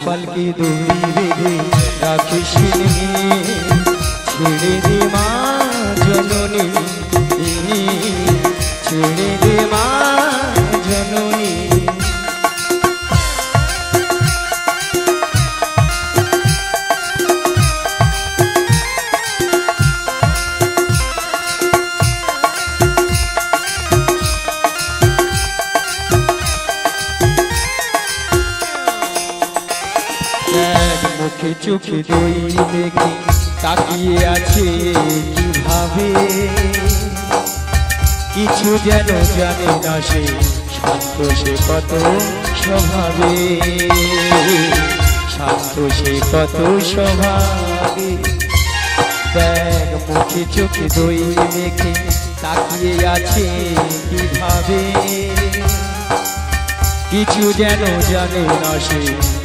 পালকি দড়ি বেঁধে রাখিস ছেড়ে দে মা জননী ছেড়ে দে মা জননী মুখে চোখে দই দেখে তাকিয়ে আছে কিভাবে কিছু যেন জানে না সে শান্ত সে কত স্বভাবে শান্ত সে কত স্বভাবে দেখ মুখে চোখে দই দেখে তাকিয়ে আছে কিভাবে কিছু যেন জানে না সে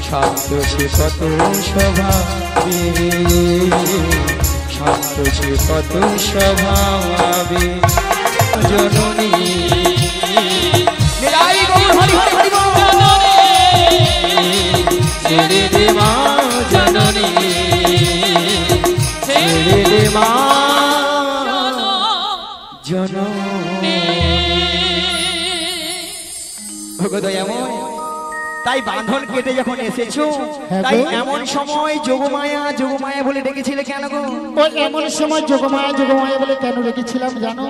শান্ত সে কত স্বভাবে শান্ত সে কত স্বভাবে জননী ছেড়ে দে মা জননী ছেড়ে দে মা জননী ভগদয়াময় তাই বাঁধন কেটে যখন এসেছো তাই এমন সময় যোগমায়া যোগমায়া বলে ডেকেছিলে কেন গো? ওই এমন সময় যোগমায়া যোগমায়া বলে কেন ডেকেছিলাম জানো?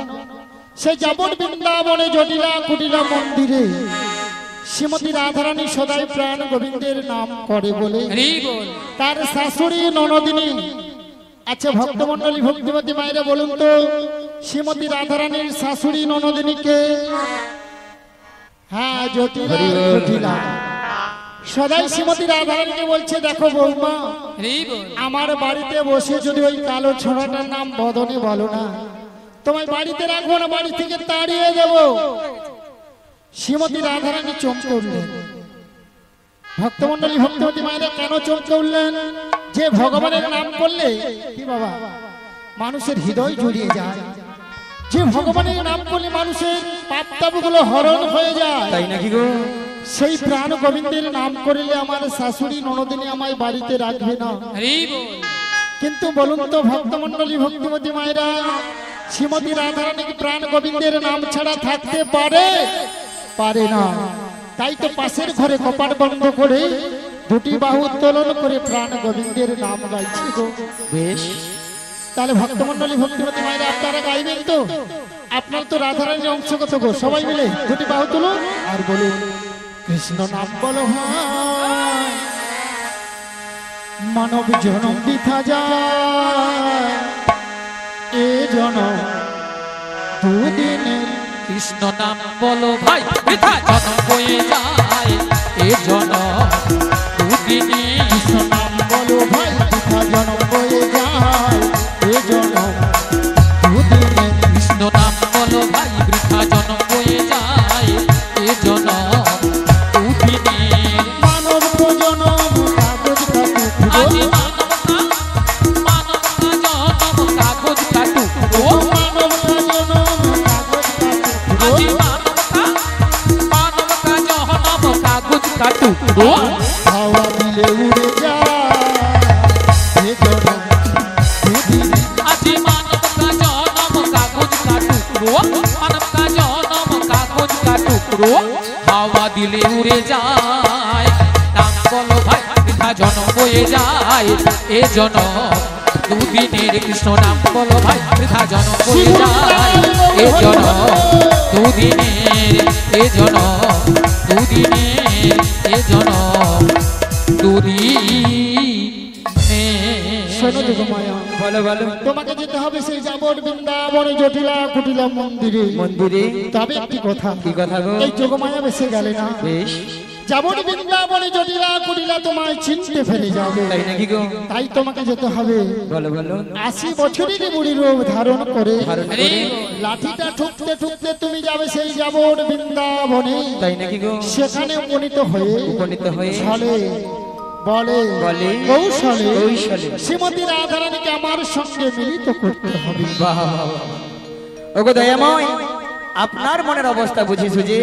সেই যাবন বৃন্দাবনে জটিলা কুটিলা মন্দিরে শ্রীমতী রাধারানী সদাই প্রাণ গোবিন্দের নাম করে বলে তার শাশুড়ি ননদিনী। আচ্ছা ভক্তমন্ডলী ভক্তিমতী মায়েরা বলুন তো শ্রীমতী রাধারানীর শাশুড়ি ননদিনীকে? হ্যাঁ জটিলা জটিলা সদাই শ্রীমতী রাধারানীকে বলছে দেখো বৌমা আমার বাড়িতে বসে যদি ওই কালো ছোড়াটার নাম বদনে বলো না তোমায় বাড়িতে রাখবো না, বাড়ি থেকে তাড়িয়ে দেব। শ্রীমতী রাধারানী চমকে উঠলেন। ভক্তমন্ডলী ভক্তিমতী মায়েরা কেন চমকে উঠলেন? যে ভগবানের নাম করলে কি বাবা মানুষের হৃদয় জড়িয়ে যায়, যে ভগবানের নাম করলে মানুষের পাপ তাপগুলো হরণ হয়ে যায়, তাই নাকি গো? সেই প্রাণ গোবিন্দের নাম করলে আমার শাশুড়ি ননদিনী আমায় বাড়িতে রাখবে না। কিন্তু বলুন তো ভক্তমন্ডলী ভক্তিমতী মায়েরা শ্রীমতী রাধারানী কি প্রাণ গোবিন্দের নাম ছাড়া থাকতে পারে? পারে না। তাই তো পাশের ঘরে কপাট বন্ধ করে দুটি বাহু উত্তোলন করে প্রাণ গোবিন্দের নাম গাইছে গো। বেশ তাহলে ভক্তমন্ডলী ভক্তিমতী মায়েরা আপনারা গাইবেন তো? আপনার তো রাধারানীর অংশগত গো, সবাই মিলে দুটি বাহু তুলুন আর বলুন কৃষ্ণ নাম বলো ভাই মানব জনম বৃথা যায় এ জনম দুদিনে। কৃষ্ণ নাম বলো ভাই বৃথা জনম বয়ে যায় এ জনম দুদিনে। কৃষ্ণ নাম বলো ভাই বৃথা জনম বয়ে যায় এ জনম দুদিনে। কৃষ্ণ নাম বলো ভাই বৃথা জনম বয়ে যায় এ জনম দুদিনে। মানব জনম কাগজ কাটু আজি মানব জনম কাগজ কাটু ও মানব জনম কাগজ কাটু আজি মানব জনম কাগজ কাটু ও হাওয়া দিলে উড়ে যায় এ জনম দুদিনে। আজি মানব জনম কাগজ কাটু ও মানব জনম কাগজ কাটু ও হাওয়া দিলে উড়ে যায়। নাম বলো ভাই বৃথা জনম বয়ে যায় এ জনম দুদিনের। কৃষ্ণ নাম বলো ভাই বৃথা জনম বয়ে যায় এ জনম দুদিনের। এ জনম দুদিনের এ জনম দুদিনের। শোনো যোগমায়া বলো বলো তোমাকে যেতে হবে সেই যাবন বৃন্দাবনে জটিলা কুটিলা মন্দিরে। মন্দিরে তবে একটি কথা, কি কথা গো? এই যোগমায়া বেশি গেলে না বেশ যাবন বৃন্দাবনে জটিলা কুটিলা তোমায় চিনতে ফেলে যাবে। তাই নাকি গো? তাই তোমাকে যেতে হবে বলো বলো 80 বছরের বুড়ি রূপ ধারণ করে ধারণ করে লাঠিটা ঠুকতে ঠুকতে তুমি যাবে সেই যাবন বৃন্দাবনে। তাই নাকি গো? সেখানে উপনীত হয়ে উপনীত হয়ে ছলে বলে বলে কৌশলে কৌশলে শ্রীমতী রাধারানীকে আমার সঙ্গে মিলিত করতে হবে। বাহ ওগো দয়াময় আপনার মনের অবস্থা বুঝি সুঝে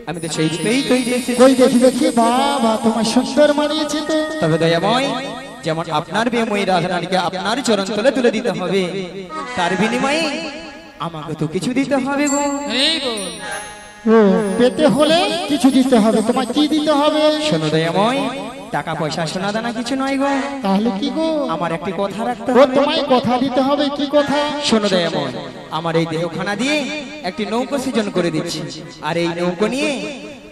আমি তো সেই দিকেই তৈরি এসেছি। কই দেখি দেখি বাবা তোমার সুন্দর মানিয়েছে তো। তবে দয়াময় যেমন আপনার বেময়ী রাধারানীকে আপনার চরণ তলে তুলে দিতে হবে, তার বিনিময়ে আমাকে তো কিছু দিতে হবে গো। হরি বল। ও পেতে হলে কিছু দিতে হবে, তোমার কি দিতে হবে? শোনো দয়াময়, টাকা পয়সা সোনা দানা কিছু নয় গো, তাহলে কি গো? আমার একটি কথা রাখতে ও হবে। তোমায় কথা দিতে হবে, কি কথা? শোনো দয়াময়, আমার এই দেহখানা দিয়ে একটি নৌকো সৃজন করে দিচ্ছি, আর এই নৌকো নিয়ে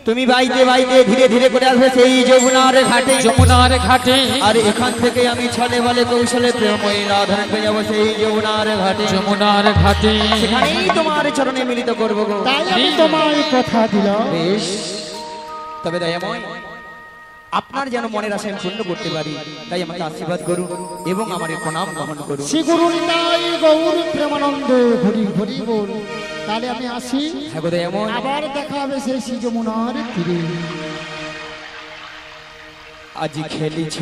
তুমি বাইতে বাইতে ধীরে ধীরে করে আসবে সেই যমুনার ঘাটে। যমুনার ঘাটে, আর এখান থেকে আমি ছলে বলে কৌশলে প্রেমময়ী রাধারানীকে যাবো সেই যমুনার ঘাটে। যমুনার ঘাটে, সেখানেই তোমার চরণে মিলিত করবো গো। তাই আমি তোমায় কথা দিলাম। বেশ, তবে দয়াময় আপনার যেন মনের আশা আমি পূর্ণ করতে পারি, তাই আমাকে আশীর্বাদ করুন এবং আমার এই প্রণাম গ্রহণ করুন। শ্রী গুরু নিতাই গৌর প্রেমানন্দ হরি হরি বল। তাহলে আমি আসি, হ্যাঁ গো দয়াময়, আবার দেখা হবে সেই শ্রী যমুনার তীরে। আজি খেলিছ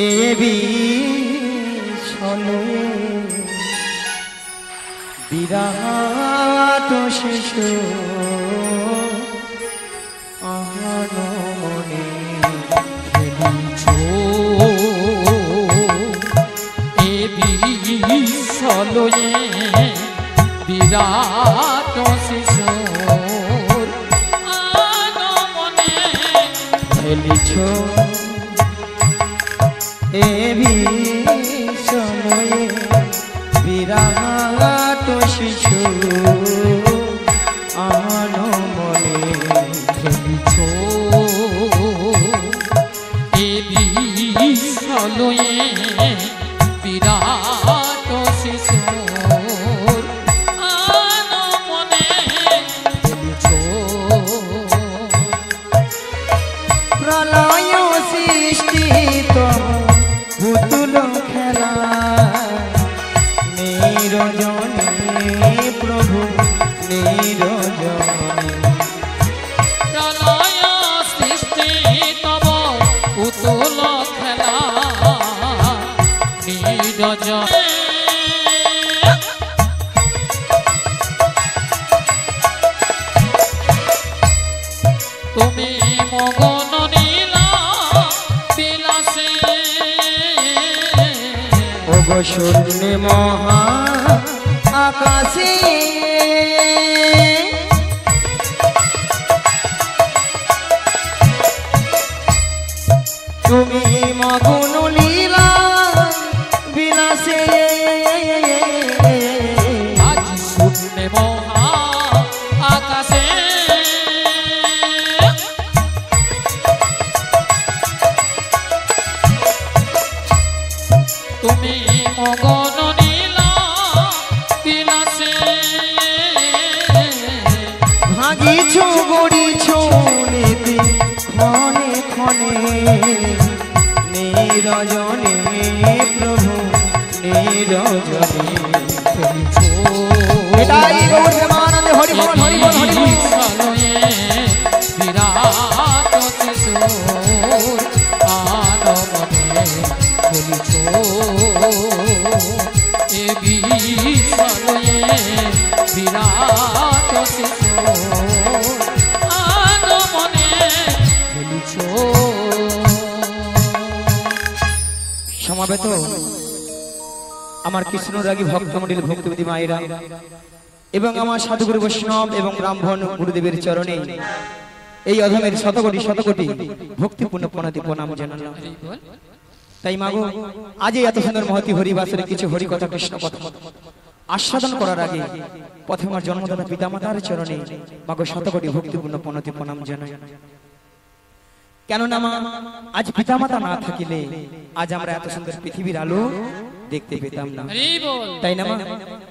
এ বিছলে বিরাট শিশু আমার মনে খেলিছ এ বিছলয়ে বিরাট শিশুর আনমনে। খেলিছ এ বিছলে বিরাট শিশু আনো মনে। খেলিছ এ বিছলয়ে বিরাট শিশুর আনমনে। খেলিছ প্রলয় সৃষ্টি তো পুতুল খেলা নিরজনে প্রভু নিরজনে। প্রলয় সৃষ্টি তব পুতুল খেলা নিরজনে। তুমি মগন নীলা বিলাসে ওগো শূন্য মহা আকাশে তুমি মগন লীলা বিলাসে। আজ শূন্য মহা আকাশে তুমি মগন নীলা বিলাসে। ভাগিছ গড়িছ নীতি ক্ষণে ক্ষণে নিরজনে প্রভু নিরজনে। খেলিছ এটাই গৌর প্রেমানন্দে হরি বল হরি বল হরি বল। বিছলয়ে বিরাট শিশুর আনমনে। খেলিছ এ বিছলয়ে বিরাট শিশুর আনমনে। খেলিছ সমাবেত আমার কৃষ্ণরাগী ভক্তমন্ডলী ভক্তিপতি মায়েরা এবং আমার সাধুগুরু বৈষ্ণব এবং ব্রাহ্মণ গুরুদেবের চরণে এই অধমের শতকোটি শতকোটি ভক্তিপূর্ণ প্রণতি প্রণাম জানালাম। হরি বল। তাই মাগো আজ এত সুন্দর মহতি হরিবাসের কিছু হরি কথা কৃষ্ণ কথা আস্বাদন করার আগে প্রথমে আমার জন্মদাতা পিতামাতার চরণে মাগো শতকোটি ভক্তিপূর্ণ প্রণতি প্রণাম জানাই। কেননা মা আজ পিতামাতা না থাকিলে আজ আমরা এত সুন্দর পৃথিবীর আলো দেখতে পেতাম না, হরি বল। তাই না মা?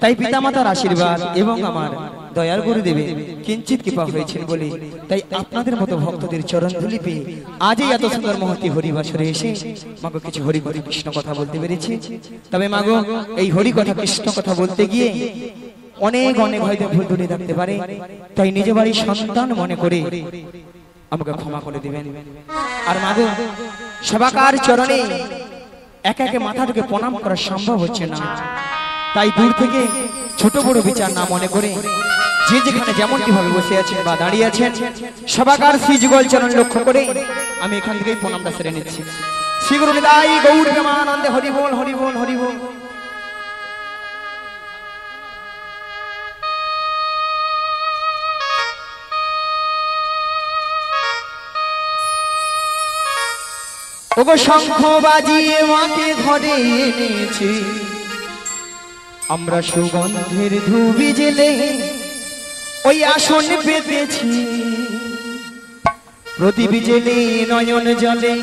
তাই পিতামাতার আশীর্বাদ এবং আমার দয়াল গুরুদেবের কিঞ্চিত কৃপা হয়েছিল বলে তাই আপনাদের মতো ভক্তদের চরণ ধুলি পেয়ে আজই এত সুন্দর মহতি হরিবাসরে এসে মাগো কিছু হরি হরি কৃষ্ণ কথা বলতে পেরেছি। তবে মাগো এই হরি কথা কৃষ্ণ কথা বলতে গিয়ে অনেক অনেক হয়তো ভুল ত্রুটি থাকতে পারে, তাই নিজ বাড়ির সন্তান মনে করে আমাকে ক্ষমা করে দিবেন। আর মাগো সেবাকার চরণে একে একে মাথাটাকে প্রণাম করা সম্ভব হচ্ছে না, তাই দূর থেকে ছোট বড় বিচার না মনে করে যে যেখানে যেমনটি ভাবে বসে আছেন বা দাঁড়িয়ে আছেন সবাকার শ্রী যুগল চরণ লক্ষ্য করে আমি এখান থেকেই প্রণামটা সেরে নিচ্ছি। শ্রী গুরু নিতাই গৌর প্রেমানন্দে হরি বল হরি বল হরি বল। ওগো শঙ্খ বাজিয়ে মাকে ঘরে এনেছি, আমরা সুগন্ধের ধুবি জেলে ওই আসন পেতেছি, প্রদীপ জেলে নয়ন জলে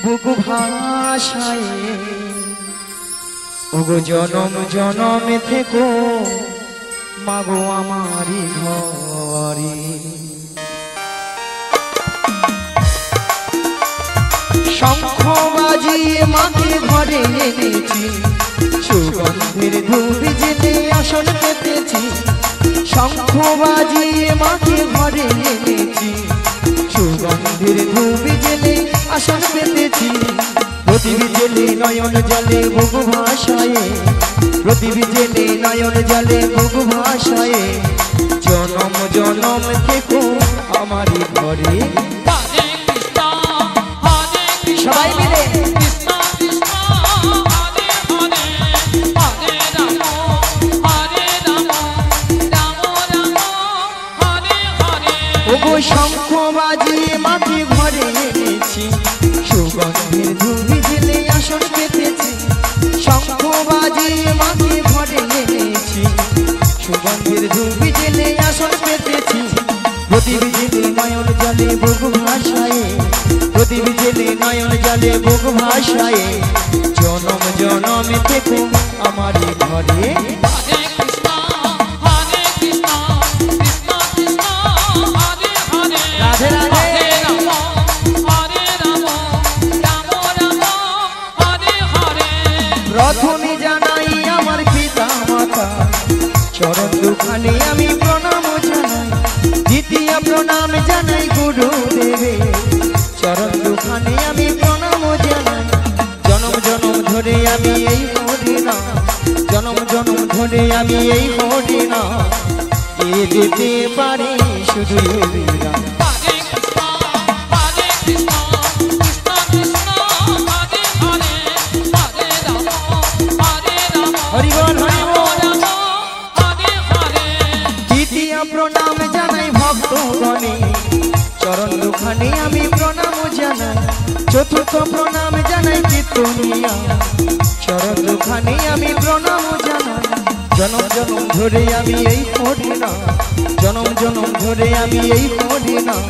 বুক ভাসায়, ওগো জনম জনম থেকো মাগো আমারি ঘরে। শঙ্খ বাজিয়ে মাকে ঘরে এনেছি, সুগন্ধের ধুবি জেলে আসন পেতেছি, শঙ্খ বাজিয়ে মাকে ঘরে এনেছি, সুগন্ধের ধুবি জেলে আসন পেতেছি, প্রদীপ জেলে নয়ন জলে বুক ভাসায়, প্রদীপ জেলে নয়ন জলে বুক ভাসায়, জনম জনম থেকো আমারি ঘরে। সবাই মিলে ওগো শঙ্খ বাজিয়ে মাকে ঘরে এনেছি, সুগন্ধের ধুবি জেলে আসন পেতেছি, শঙ্খ বাজিয়ে মাকে ঘরে এনেছি, সুগন্ধের ধুবি জেলে আসন পেতেছি, প্রদীপ জেলে নয়ন জলে বুক ভাসায়, প্রদীপ জেলে নয়ন জলে বুক ভাসায়, জনম জনম থেকো আমারি ঘরে। রাধে রাধে। প্রথমে জানাই আমার পিতা মাতা চরণ দুখানে আমি প্রণাম জানাই, দ্বিতীয় প্রণাম জানাই গুরুদেবে চরণ দুখানে আমি প্রণাম জানাই, জনম জনম ধরে আমি এই হরি নাম, জনম জনম ধরে আমি এই হরি নাম, কে যেতে পারি শুধু হরি নাম। হরি বল হরি বল। তৃতীয় প্রণাম জানাই ভক্তগণে চরণ দুখানে আমি প্রণাম জানাই, চতুর্থ প্রণাম জানাই কীর্তনিয়া চরণ দুখানে আমি প্রণাম জানাই, জনম জনম ধরে আমি এই হরি নাম, জনম জনম ধরে আমি এই হরি নাম,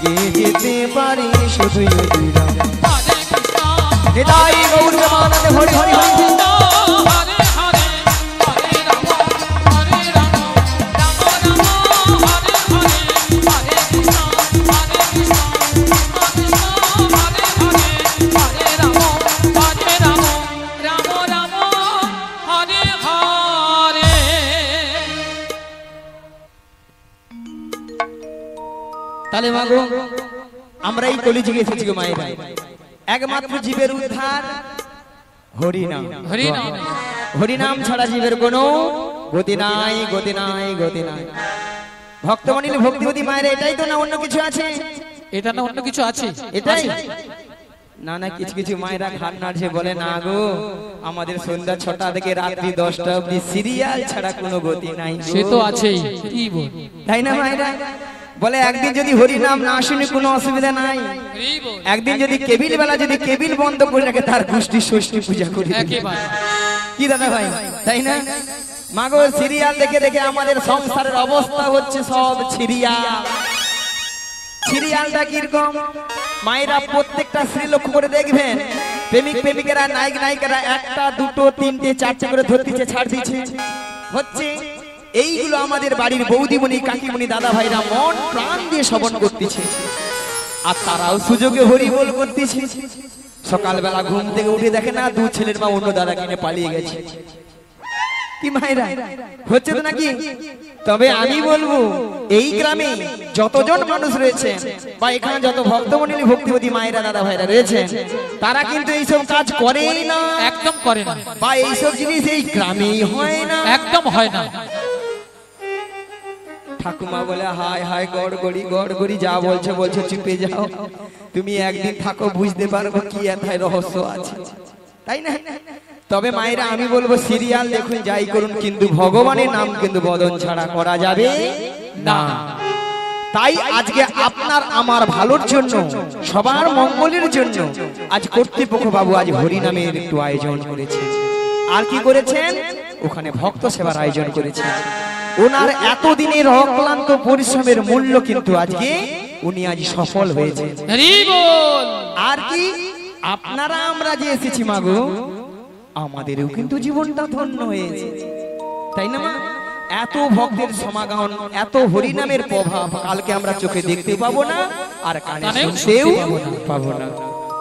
কে যেতে পারি শুধু হরি নাম। নিতাই গৌর প্রেমানন্দে হরি হরি হরি। তাহলে মাগো আমরা এই কলিযুগে এসেছি গো মায়েরা, একমাত্র জীবের উদ্ধার হরিনাম, হরিনাম, হরিনাম ছাড়া জীবের কোনো গতি নাই, গতি নাই, গতি নাই। ভক্তমণিল ভক্তিবতী মায়েরা এটাই তো না অন্য কিছু আছে? এটা না অন্য কিছু আছে? এটাই না, না কিছু কিছু মায়েরা ঘাড় নাড়ছে বলে না গো আমাদের সন্ধ্যা 6টা থেকে রাত্রি 10টা অবধি সিরিয়াল ছাড়া কোনো গতি নাই। সে তো আছেই, কি বল, তাই না মায়েরা? বলে একদিন যদি হরি নাম না শুনি কোনো অসুবিধা নাই, একদিন যদি কেবিল বেলা যদি কেবিল বন্ধ করে রাখে তার গোষ্ঠী ষষ্ঠী পূজা করি কি দাদা ভাই, তাই না? মাগো সিরিয়াল দেখে দেখে আমাদের সংসারের অবস্থা হচ্ছে সব সিরিয়াল। সিরিয়ালটা কিরকম মায়েরা প্রত্যেকটা স্ত্রী লক্ষ্য করে দেখবেন, প্রেমিক প্রেমিকেরা নায়ক নায়িকারা 1টা 2টো 3টে 4টে করে ধরতেছে ছাড় দিচ্ছে হচ্ছে। এইগুলো আমাদের বাড়ির বৌদিমণি কাকিমণি দাদা ভাইরা মন প্রাণ দিয়ে শ্রবণ করতেছে, আর তারাও সুযোগে হরি বল করতেছে। সকালবেলা ঘুম থেকে উঠে দেখে না 2 ছেলের মা অন্য দাদা কিনে পালিয়ে গেছে। কি মায়েরা হচ্ছে তো নাকি? তবে আমি বলবো এই গ্রামে যতজন মানুষ রয়েছে বা এখানে যত ভক্তমণ্ডলী ভক্তিবতী মায়েরা দাদা ভাইরা রয়েছে তারা কিন্তু এইসব কাজ করেই না, একদম করে না, বা এইসব জিনিস এই গ্রামেই হয় না, একদম হয় না। ঠাকুমা বলে হায় হায় গড় গড়ি যা বলছে বলছে চুপে যাও, তুমি একদিন থাকো বুঝতে পারবো কি এথায় রহস্য আছে, তাই না? তবে মায়েরা আমি বলবো সিরিয়াল দেখুন যাই করুন, কিন্তু ভগবানের নাম কিন্তু বদন ছাড়া করা যাবে না। তাই আজকে আপনার আমার ভালোর জন্য, সবার মঙ্গলের জন্য আজ কর্তৃপক্ষ বাবু আজ হরিনামের একটু আয়োজন করেছেন। আর কি করেছেন? ওখানে ভক্ত সেবার আয়োজন করেছেন। ওনার এতদিনের অক্লান্ত পরিশ্রমের মূল্য কিন্তু আজকে উনি আজ সফল হয়েছে। আর কি আপনারা আমরা যে এসেছি মাগো, আমাদেরও কিন্তু জীবনটা ধন্য হয়েছে, তাই না মা? এত ভক্তের সমাগম, এত হরিনামের প্রভাব কালকে আমরা চোখে দেখতে পাবো না, আর কানে শুনতেও পাবো না,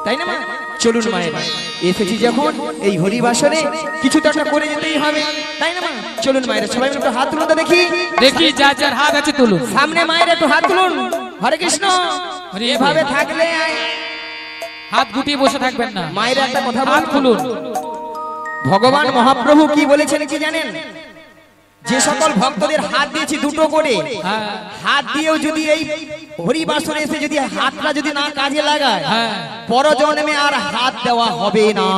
তাই না মা? চলুন মায়েরা, এসেছি যখন এই হরিবাসরে কিছু তো একটা করে যেতেই হবে, তাই না মা? চলুন মায়েরা, সবাই একটু হাত তুলুন তো দেখি, দেখি যার যার হাত আছে তুলুন। সামনে মায়েরা একটু হাত তুলুন। হরে কৃষ্ণ। এভাবে থাকলে হাত গুটিয়ে বসে থাকবেন না, মায়েরা একটা কথা হাত খুলুন। ভগবান মহাপ্রভু কি বলেছেন কি জানেন? যে সকল ভক্তদের হাত দিয়েছি দুটো করে, হাত দিয়েও যদি এই হরিবাসরে এসে যদি হাতটা যদি না কাজে লাগায়, পরজন্মে আর হাত দেওয়া হবে না।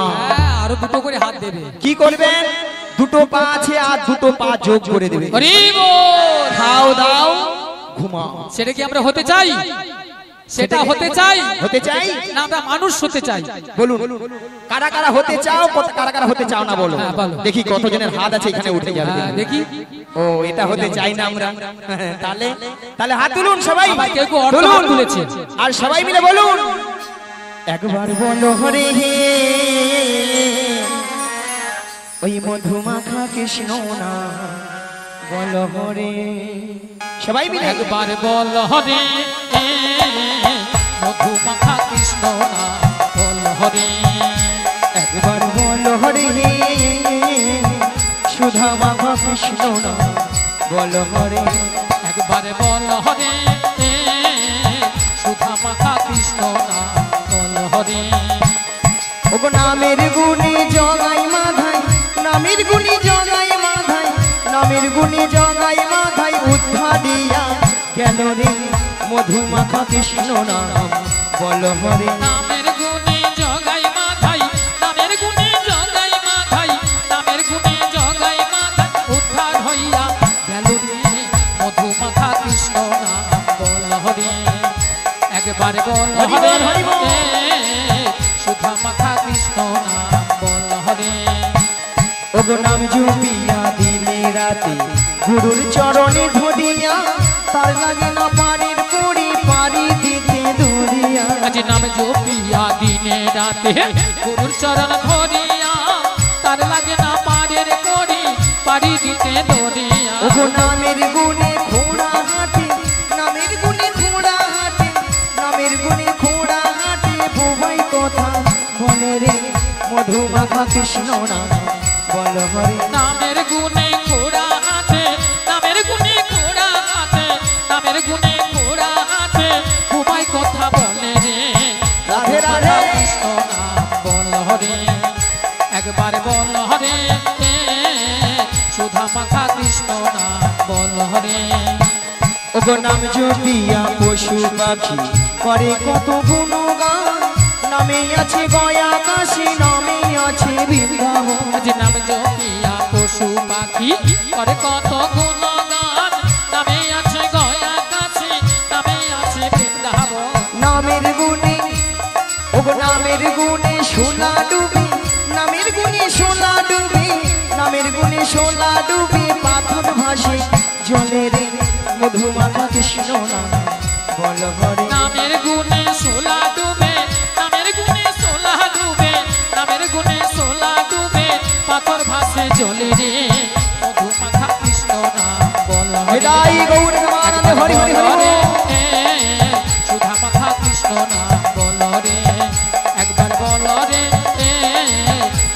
আরো দুটো করে হাত দেবে। কি করবেন? দুটো পা আছে আর দুটো পা যোগ করে দেবে। খাও দাও ঘুমাও। সেটা কি আমরা হতে চাই? সেটা হতে চাই? হতে চাই না আমরা মানুষ হতে চাই? বলুন কারা কারা হতে চাও, কারা কারা হতে চাও না বলো। দেখি কতজনের হাত আছে এখানে উঠে যাবে দেখি। ও এটা হতে চাই না আমরা, তাহলে তাহলে হাত তুলুন সবাই। কেউ কেউ অর্ধ হাত তুলেছে। আর সবাই মিলে বলুন একবার বলো হরে হে ওই মধুমাখা কৃষ্ণ না, বলো হরে। সবাই মিলে একবার বল হরে মধুমাখা কৃষ্ণ না, বল হরে। একবার বলো হরে হে সুধা মাখা কৃষ্ণ না, বলো হরে। একবার বল হরে সুধা মাখা কৃষ্ণ না, বল হরে। ওগো নামের গুণে জগাই মাধাই, নামের গুণে জগাই মাধাই, নামের গুণে জগাই মাধাই, উদ্ধার দিয়া গেল রে মধুমাখা কৃষ্ণ নাম, বল হরে। নামের গুণে জগাই মাধাই, নামের গুণে জগাই মাধাই, নামের গুণে জগাই মাধাই, উদ্ধার হইয়া গেল রে মধুমাখা কৃষ্ণ নাম, বল হরে। একবার বল হরে সুধা মাখা কৃষ্ণ নাম, বল হরে। ওগো নাম জুপিয়া দিনে রাতে গুরুর চরণে ধরিয়া, তার লাগে না পারের পড়ি পারি দিতে দরিয়া। আজ নাম জপিয়া দিনে রাতে গুরুর চরণ ধরিয়া, তার লাগে না পারের করি পারি দিতে দরিয়া। ওগো নামের গুণে ঘোড়া হাঁটে, নামের গুণে ঘোড়া হাঁটে, নামের গুণে ঘোড়া হাঁটে, বুবাই কথা বলে রে মধুমাখা কৃষ্ণ নাম, বল হরে। নামের গুণে ঘোড়া হাতে, নামের গুণে ঘোড়া হাতে, নামের গুণে ঘোড়া হাতে, উপায় কথা বলে রে রাধে রাধে কৃষ্ণ নাম, বল হরে। একবার বল হরে সুধা মাখা কৃষ্ণ নাম, বল হরে। ওগো নাম জপিয়া পশু পাখি করে কত গুণগান, নামে আছে গয়া কাশী, নামে আছে বৃন্দাবন। আজ নাম জপিয়া পশু পাখি করে কত গুণগান, নামে আছে গয়া কাশী, নামে আছে বৃন্দাবন। নামের গুণে ওগো নামের গুণে সোনা ডুবে, নামের গুণে সোনা ডুবে, নামের গুণে সোনা ডুবে, পাথর ভাসে জলে রে মধুমাখা কৃষ্ণ নাম, বল হরে। নামের গুণে সোলা ডুবে, নামের গুণে সোলা ডুবে, নামের গুণে সোলা ডুবে, পাথর ভাসে জলে রে মধুমাখা কৃষ্ণ নাম, বল হরে। হৃদয় গৌর আনন্দ হরি হরি হরি। সুধা মাখা কৃষ্ণ নাম, বল রে। একবার বল রে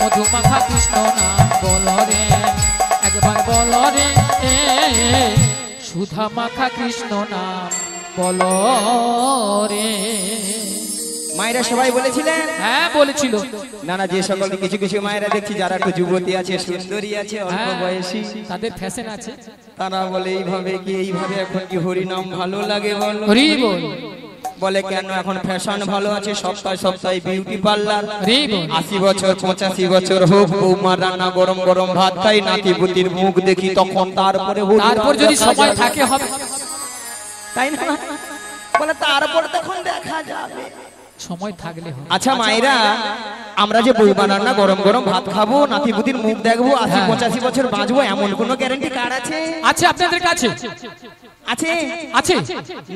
মধুমাখা কৃষ্ণ নাম, বল রে। একবার বল রে সুধা মাখা কৃষ্ণ নাম, বল রে। মায়েরা সবাই বলেছিলেন? হ্যাঁ বলেছিল। না না, যে সকল কিছু কিছু মায়েরা দেখছি যারা একটু যুবতী আছে, সুন্দরী আছে, অল্প হ্যাঁ, বয়সী, তাদের ফ্যাশন আছে। তারা বলে এইভাবে এখন কি হরিনাম ভালো লাগে বলো? হরি বল। বলে কেন এখন ফ্যাশন ভালো আছে, সপ্তাহে সপ্তাহে বিউটি পার্লার। হরি বল। 80 বছর 85 বছর হোক, বৌমার রান্না গরম গরম ভাত খাই, নাতি পুতির মুখ দেখি, তখন তারপরে তারপর যদি সময় থাকে হবে, তাই না? বলে তারপর তখন দেখা যাবে, সময় থাকলে হবে। আচ্ছা মায়েরা, আমরা যে বৌমা রান্না গরম গরম ভাত খাবো, নাতি পুতির মুখ দেখবো, 80-85 বছর বাঁচবো, এমন কোনো গ্যারান্টি কার্ড আছে? আছে আপনাদের কাছে? আছে? আছে?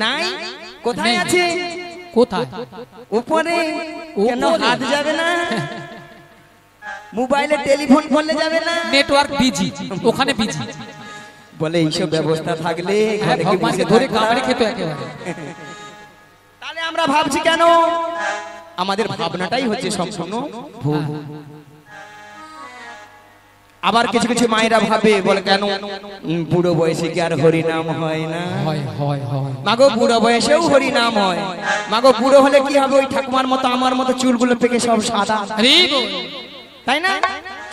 নাই? কোথায় নেই। আছে? কোথায়? উপরে। কেন উপরে? হাত যাবে না? মোবাইলে টেলিফোন করলে যাবে না? নেটওয়ার্ক বিজি, ওখানে বিজি। বলে এইসব ব্যবস্থা থাকলে হ্যাঁ, ঘরে কি ভগবানকে বসে ধরে থাকবো? কামড়ে খেত একেবারে। তাহলে আমরা ভাবছি কেন? আমাদের ভাবনাটাই হচ্ছে সম্পূর্ণ ভুল। আবার কিছু কিছু মায়েরা ভাবে, বলে কেন বুড়ো বয়সে কি আর হরিনাম হয় না? হয় হয় হয়। মাগো বুড়ো বয়সেও হরিনাম হয়। মাগো বুড়ো হলে কি হবে? ওই ঠাকুমার মতো আমার মতো চুলগুলো থেকে সব সাদা, হরি বল। তাই না?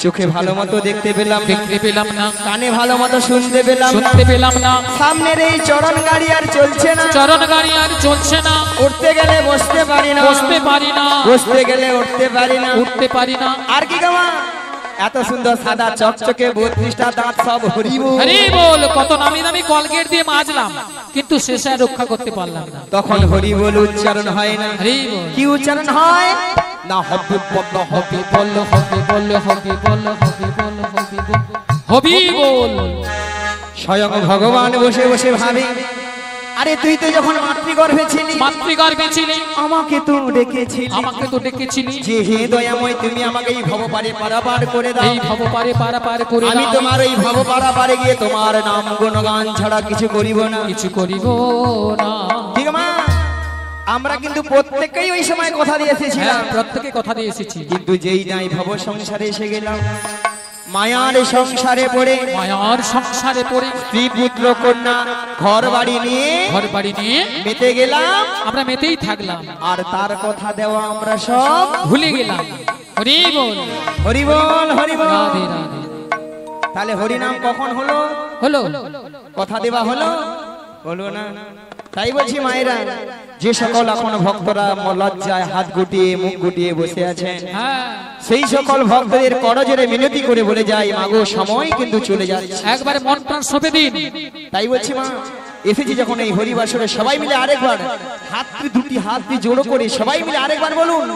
চোখে ভালো মতো দেখতে পেলাম না, দেখতে পেলাম না, কানে ভালো মতো শুনতে পেলাম না, শুনতে পেলাম না, সামনের এই চরণ গাড়ি আর চলছে না, চরণ গাড়ি আর চলছে না, উঠতে গেলে বসতে পারি না, বসতে পারি না, বসতে গেলে উঠতে পারি না, উঠতে পারি না। আর কি গামা? এত সুন্দর সাদা চকচকে 32টা দাঁত, সব হরিব। হরি বল। কত নামি দামি কলগেট দিয়ে মাজলাম, কিন্তু শেষে আর রক্ষা করতে পারলাম না। তখন হরি বল উচ্চারণ হয় না। হরি বল। কি উচ্চারণ হয় না? হবে বল, হবে হবি বল, হবি বল, হবি বল, হবি বল, হবি বল, হবি বল। স্বয়ং ভগবান বসে বসে ভাবে, আরে তুই তো যখন মাতৃগর্ভে ছিলি, মাতৃগর্ভে ছিলি, আমাকে তো ডেকেছিলি, আমাকে তো ডেকেছিলি, যে হে দয়াময় তুমি আমাকে এই ভব পারে পারাপার করে দাও। এই ভব পারে পারাপার করে আমি দাও। তোমার এই ভব পারাপারে গিয়ে তোমার নাম গুণগান ছাড়া কিছু করিব না। কিছু করিব না। ঠিক মা? আমরা কিন্তু প্রত্যেকেই ওই সময় কথা দিয়ে এসেছিলাম, হ্যাঁ, প্রত্যেকে কথা দিয়ে এসেছি। কিন্তু যেই নাই ভব সংসারে এসে গেলাম, মায়ার সংসারে পড়ে, মায়ার সংসারে পড়ে, স্ত্রী পুত্র কন্যা ঘর বাড়ি নিয়ে ঘর বাড়ি নিয়ে মেতে গেলাম, আমরা মেতেই থাকলাম, আর তার কথা দেওয়া আমরা সব ভুলে গেলাম। হরি বল। হরি বল, হরি বল। রাধে রাধে। তাহলে হরিনাম কখন হলো? হলো। কথা দেওয়া হলো? হলো না। তাই বলছি মায়েরা, যে সকল এখন ভক্তরা লজ্জায় হাত গুটিয়ে মুখ গুটিয়ে বসে আছেন, হ্যাঁ, সেই সকল ভক্তদের করজোরে মিনতি করে বলে যাই, মাগো সময় কিন্তু চলে যাচ্ছে। একবারে মন প্রাণ সঁপে দিন। তাই বলছি মা, এসেছি যখন এই হরিবাসরে, সবাই মিলে আরেকবার দুটি হাত দিয়ে জোড়ো করে সবাই মিলে আরেকবার বলুন।